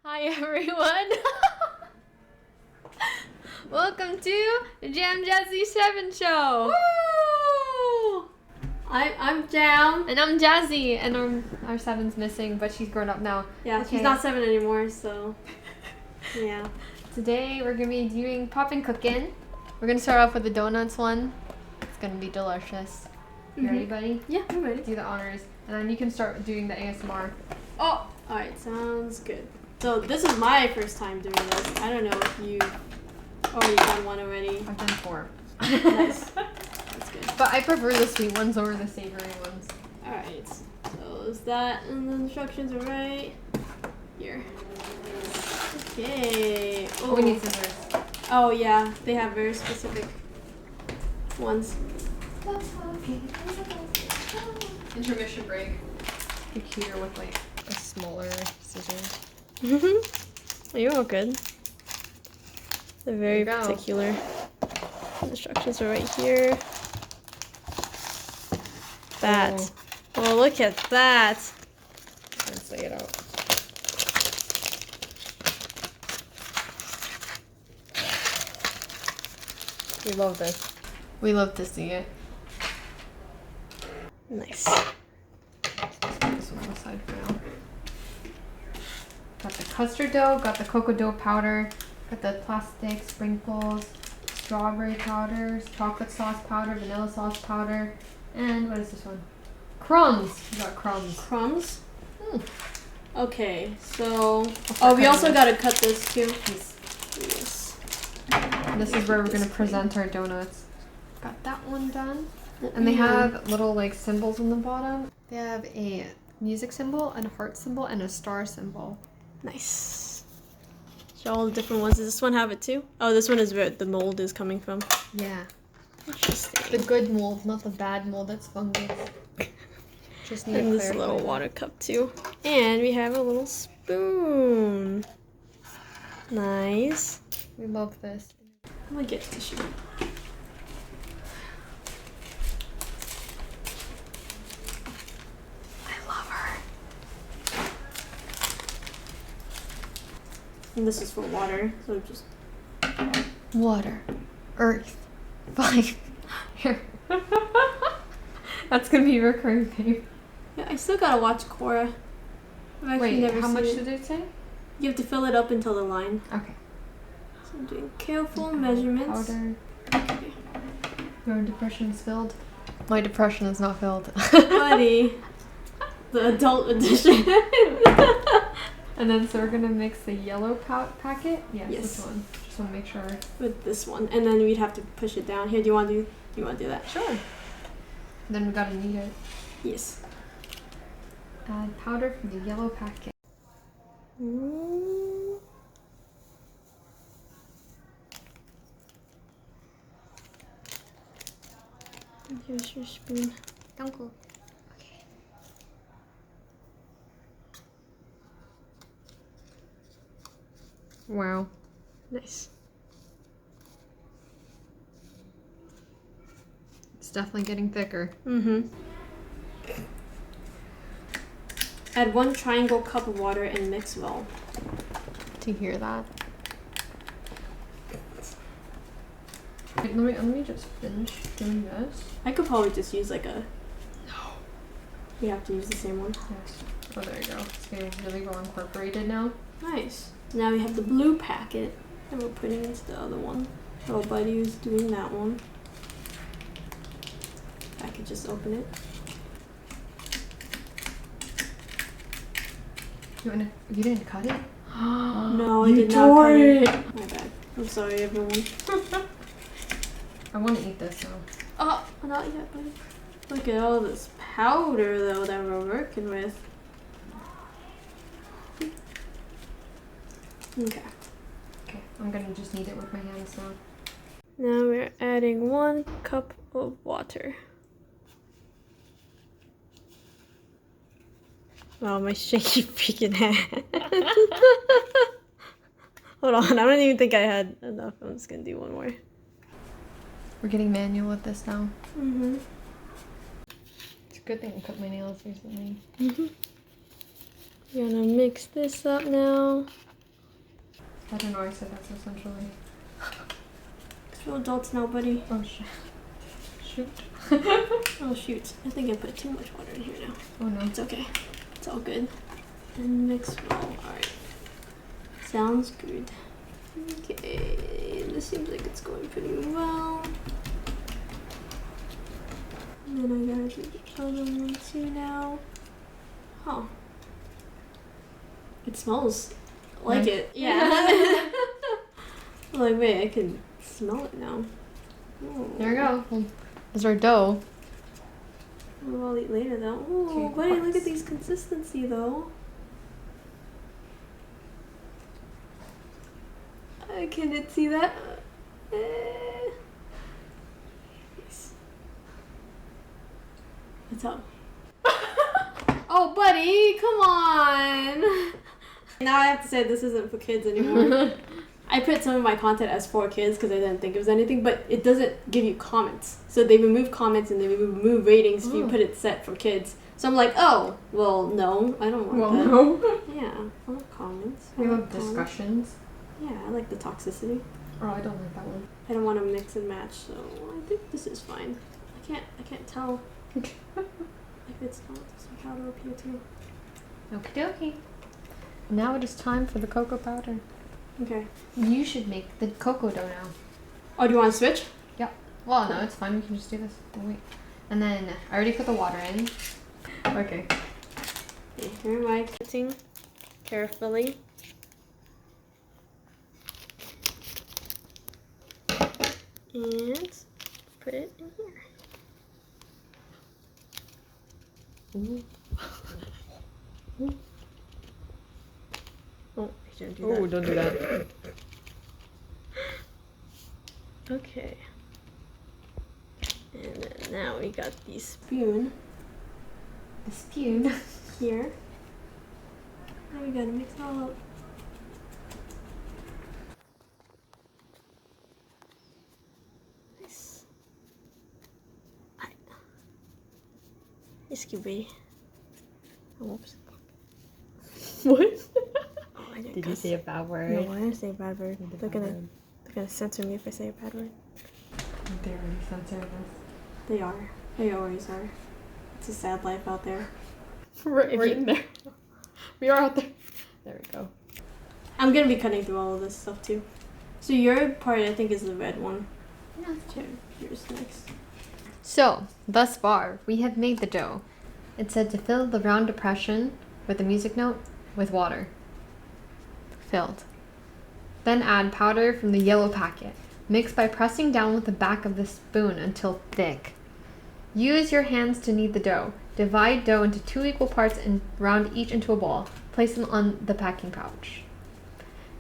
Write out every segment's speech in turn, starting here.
Hi everyone! Welcome to the Jam Jazzy 7 show! Woo! I'm Jam. And I'm Jazzy, and our 7's missing, but she's grown up now. Yeah, she's not 7 anymore, so yeah. Today we're gonna be doing Popin Cookin. We're gonna start off with the donuts one. It's gonna be delicious. You ready, buddy? Yeah, I'm ready. Do the honors, and then you can start doing the ASMR. Oh, alright, sounds good. So this is my first time doing this. I don't know if you've already done one already. I've done 4. Nice. That's good. But I prefer the sweet ones over the savory ones. Alright, so is that and the instructions are right here. Okay. Oh, we need scissors. Oh yeah, they have very specific ones. Intermission break. Be cuter with like a smaller scissors. You're all good. They're very There you go. particular. The instructions are right here. That. Oh, look at that. Let's lay it out. We love this. We love to see it. Nice. This one aside for now. Got the custard dough, got the cocoa dough powder, got the plastic sprinkles, strawberry powders, chocolate sauce powder, vanilla sauce powder, and what is this one? Crumbs. We got crumbs. Crumbs? Mm. Okay, so... Oh, we also gotta cut this too. Yes. Yes. And this is where we're gonna present our donuts. Got that one done. And they have little like symbols on the bottom. They have a music symbol, and a heart symbol, and a star symbol. Nice. Show all the different ones. Does this one have it too? Oh, this one is where the mold is coming from. Yeah. Interesting. The good mold, not the bad mold that's fungus. Just need And to this clarify little that. water cup too. And we have a little spoon. Nice. We love this. I'm gonna get tissue. I love her. And this is for water, so just... Water. Earth. Fire. Here. That's gonna be a recurring theme. Yeah, I still gotta watch Korra. I've actually Wait, never how seen much it. did it say? You have to fill it up until the line. Okay. So I'm doing careful measurements. Powder. Okay. Your depression is filled. My depression is not filled. Buddy. The adult edition. And then so we're gonna mix the yellow packet. Yes. Yes. Which one? Just want to make sure. With this one. And then we'd have to push it down. Here, do you want to do that? Sure. Then we gotta knead it. Yes. Add powder from the yellow packet. Here's your spoon. Danke. Okay. Wow. Nice. It's definitely getting thicker. Mm-hmm. Add 1 triangle cup of water and mix well. Do you hear that? Wait, let me just finish doing this. I could probably just use like a... No. We have to use the same one. Yes. Oh, there you go. It's getting really well incorporated now. Nice. Now we have the blue packet that we're putting into the other one. Little buddy who's doing that one. I could just open it. You didn't cut it? No, I You did not tore cut it. My bad. I'm sorry, everyone. I want to eat this now. Oh, not yet, buddy. Look at all this powder, though, that we're working with. Okay. Okay, I'm gonna just knead it with my hands now. Now we're adding 1 cup of water. Wow, my shaky freaking hand. Hold on, I don't even think I had enough. I'm just gonna do 1 more. We're getting manual with this now. Mm-hmm. It's a good thing I cut my nails recently. Mm-hmm. You're gonna mix this up now. I don't know. I said that's essentially. It's for adults now, buddy. Oh shit. Shoot. Oh shoot. I think I put too much water in here now. Oh no. It's okay. It's all good. And mix well. Alright. Sounds good. Okay. This seems like it's going pretty well. And then I gotta do the other one too now. Huh. It smells like it. Yeah. Like, wait, I can smell it now. Ooh. There we go. There's our dough. Oh, I'll eat later though. Oh, Okay, buddy, look parts. at these consistency though. Can it see that? Nice. What's up? Oh, buddy, come on! Now I have to say this isn't for kids anymore. I put some of my content as for kids because I didn't think it was anything, but it doesn't give you comments. So they remove comments and they remove ratings if you put it set for kids. So I'm like, oh, well, no, I don't want that. No. Yeah, I like comments. We I have like comments. discussions. Yeah, I like the toxicity. Oh, I don't like that one. I don't want to mix and match, so I think this is fine. I can't tell if it's not some powder up here too. Okie dokie. Now it is time for the cocoa powder. Okay. You should make the cocoa dough now. Oh, do you want to switch? Well, no, it's fine. We can just do this. Oh, wait. And then I already put the water in. Okay. Okay, here am I cutting carefully. And put it in here. Ooh. Oh, I shouldn't do Oh, that. don't do that. Okay. And then now we got the spoon The spoon. here. Now we gotta mix it all up. Nice. Alright. Yes, baby. Oh, whoops. What? Oh, I didn't Did you cuss. say a bad word? No, I didn't say a bad word. They're gonna censor me if I say a bad word. They're already censoring us. They are. They always are. It's a sad life out there. Right you- in there. We are out there. There we go. I'm gonna be cutting through all of this stuff too. So your part, I think, is the red one. Yeah. Here, yours next. So, thus far, we have made the dough. It said to fill the round depression with the music note with water. Filled. Then add powder from the yellow packet. Mix by pressing down with the back of the spoon until thick. Use your hands to knead the dough. Divide dough into 2 equal parts and round each into a ball. Place them on the packing pouch.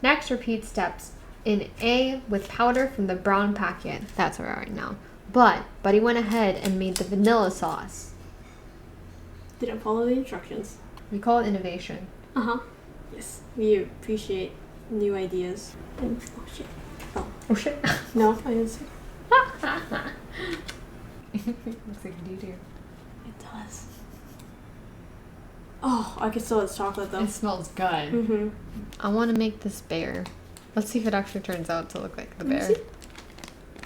Next, repeat steps in A with powder from the brown packet. That's where we are right now. But Buddy went ahead and made the vanilla sauce. Didn't follow the instructions. We call it innovation. Uh-huh. Yes. We appreciate new ideas. And, oh shit. Oh shit. No, I didn't say. Looks like you do. It does. Oh, I can still it's chocolate though. It smells good. Mm-hmm. I want to make this bear. Let's see if it actually turns out to look like the Let me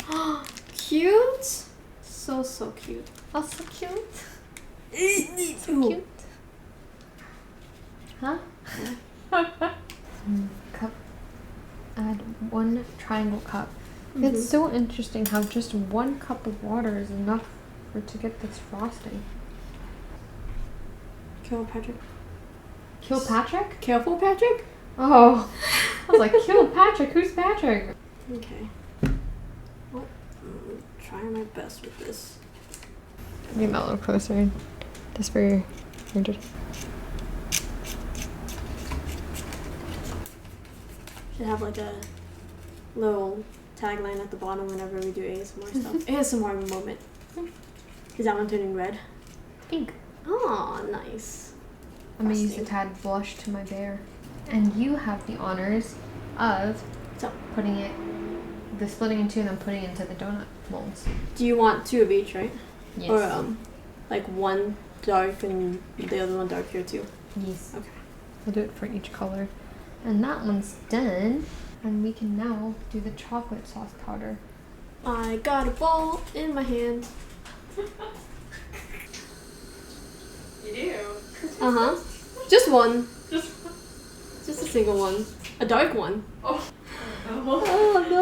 bear. Cute. So cute. Oh, so cute. So Ooh. cute. Huh? Cup. Add 1 triangle cup. It's so interesting how just 1 cup of water is enough to get this frosting. Kill Patrick. Kilpatrick? Careful, Patrick. Oh. I was like, Kilpatrick? Who's Patrick? Okay. Well, I'm trying my best with this. Get that a little closer. Just for your Should have like a little tagline at the bottom whenever we do ASMR stuff. ASMR moment. Is that one turning red? pink. Oh, nice. I'm gonna use a tad blush to my bear. And you have the honors of putting it, the splitting in 2 and then putting it into the donut molds. Do you want 2 of each, right? Yes. Or like 1 dark and the other one dark here too? Yes. Okay. We'll do it for each color. And that one's done. And we can now do the chocolate sauce powder. I got a ball in my hand. You do? Uh-huh. Just one. Just Just a single one. A dark one. oh. Oh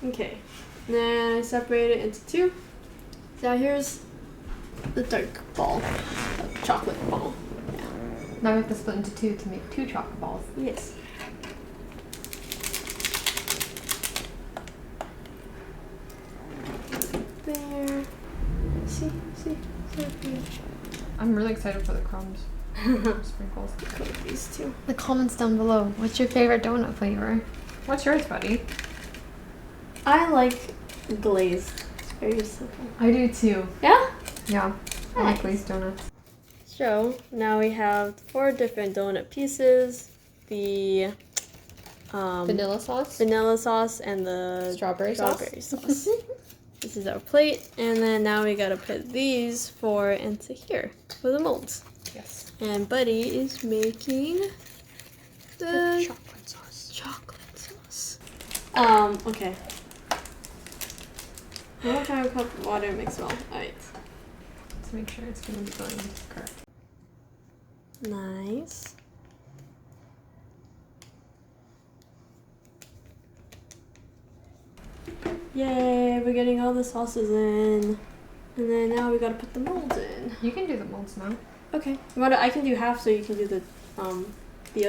no. Okay. Then I separate it into two. So here's the dark ball. The chocolate ball. Yeah. Now we have to split into two to make 2 chocolate balls. Yes. There. See. I'm really excited for the crumbs. Sprinkles. Coat these two. The comments down below. What's your favorite donut flavor? What's yours, buddy? I like glazed. It's very simple. I do too. Yeah? Yeah. I Nice. like glazed donuts. So now we have 4 different donut pieces. The Vanilla sauce. vanilla sauce and the Strawberry sauce. sauce. This is our plate, and then now we gotta put these 4 into here for the molds. Yes. And Buddy is making the chocolate sauce. chocolate sauce. Okay. I'm gonna try to put water mix well. Alright. Let's make sure it's gonna be going correct. Nice. Yay, we're getting all the sauces in. And then now we gotta put the molds in. You can do the molds now. Okay. I can do half so you can do the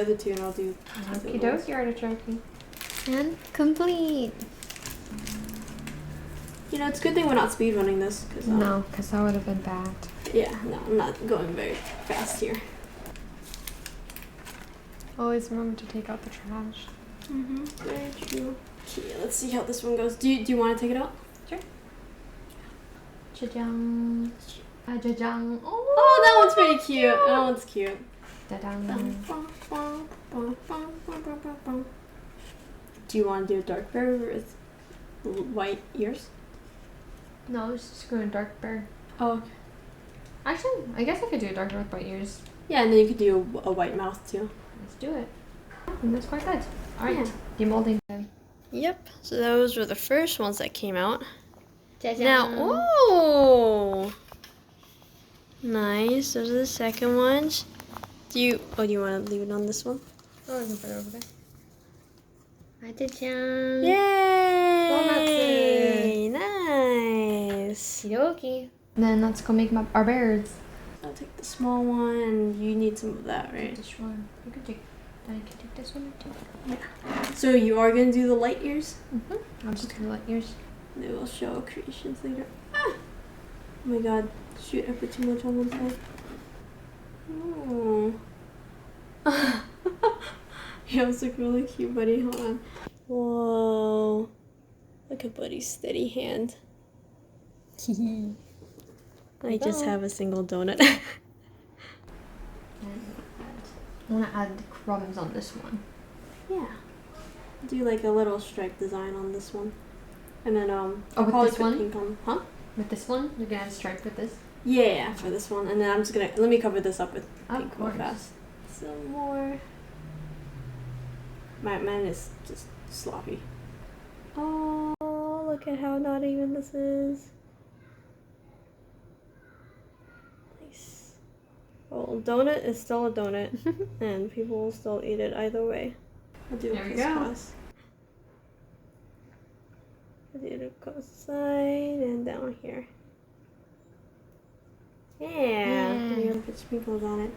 other 2 and I'll do Okie dokie, artichoke. And complete. You know, it's a good thing we're not speed running this. Cause, No, because that would have been bad. Yeah, no, I'm not going very fast here. Always remember to take out the trash. Mm-hmm. Very true. Okay, let's see how this one goes. Do you want to take it out? Sure. Cha-jang. Cha-jang. Oh, that one's pretty cute. That one's cute. Da-dang. Do you want to do a dark bear with white ears? No, I was just going dark bear. Oh, okay. Actually, I guess I could do a dark bear with white ears. Yeah, and then you could do a white mouth too. Let's do it. And that's quite good. Alright, Yeah. demolding then. Yep. So those were the first ones that came out. Cha-jang. Now, oh, nice. Those are the second ones. Do you want to leave it on this one? Oh, I can put it over there. Cha-jang. Yay! Nice. Okie. Then let's go make our bears. I'll take the small one, and you need some of that, right? This one. You can take. Then I can take this one too. So you are gonna do the light ears? I'm just gonna let yours. They will show creations later. Ah! Oh my god! Shoot! I put too much on one side. Oh. You also look really cute, Buddy. Hold on. Whoa! Look at Buddy's steady hand. I just have a single donut. I want to add the crumbs on this one. Yeah. Do like a little stripe design on this one. And then with probably this put one? pink on. Huh? With this one, you're gonna add a stripe with this. Yeah, for this one. And then I'm just gonna let me cover this up with Of pink real course. fast. Some more. Mine is just sloppy. Oh, look at how not even this is. Nice. Well, donut is still a donut, and people will still eat it either way. I'll do There a we go. crisscross. I'll do it across the side and down here. Yeah. And you're gonna put sprinkles on it.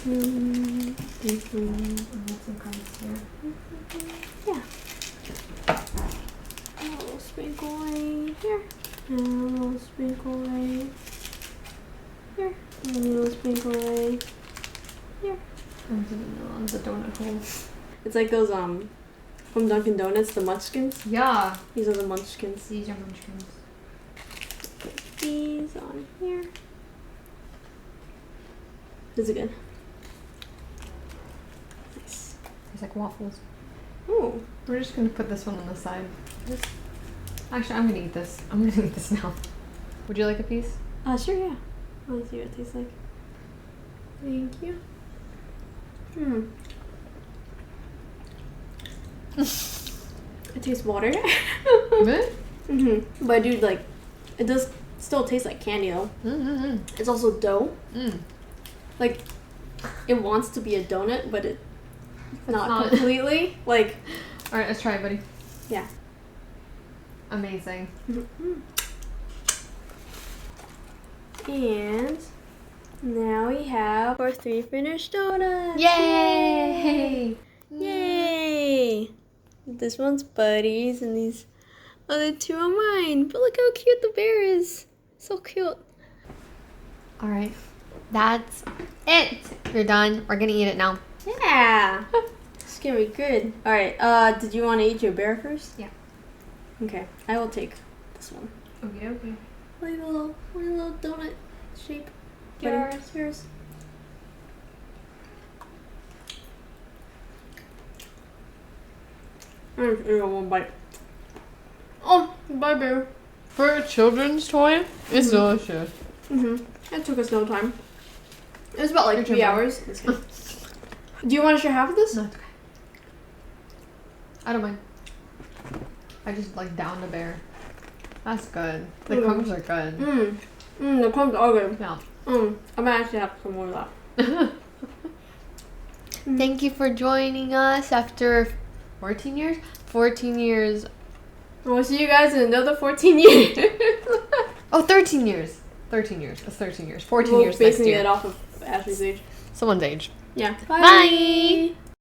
And add some crumbs here. Yeah. A little sprinkle right here. And a little sprinkle right here. And a little sprinkle right here. And the donut hole. It's like those from Dunkin' Donuts, the Munchkins. Yeah. These are the Munchkins. These are munchkins. Put these on here. Is it good? Nice. It's like waffles. Ooh. We're just gonna put this one on the side. Actually, I'm gonna eat this. I'm gonna eat this now. Would you like a piece? Sure, yeah. I want to see what it tastes like. Thank you. It tastes water. Really? But dude, like, it does still taste like candy though. It's also dough. Like, it wants to be a donut, but it's not completely. Like, all right, let's try it, buddy. yeah. Amazing. And now we have our 3 finished donuts. Yay! Yay! This one's Buddy's and these other 2 are mine. But look how cute the bear is. So cute. All right, that's it. You're done. We're gonna eat it now. Yeah. It's gonna be good. Alright, did you want to eat your bear first? Yeah. Okay, I will take this one. Okay. Like a little donut shape. Yours. Yours. I'm just eating one bite. Oh, bye, bear. For a children's toy, it's delicious. It took us no time. It was about like Your 3 turn, hours. Do you want to share half of this? No, it's okay. I don't mind. I just like downed a bear. That's good. The crumbs are good. The crumbs are good. Yeah. I might actually have some more of that. Thank you for joining us after 14 years? 14 years. We'll see you guys in another 14 years. Oh, 13 years. 13 years. It's 13 years. 14 We'll years next basing year. it off of Ashley's age. Someone's age. Yeah. Bye.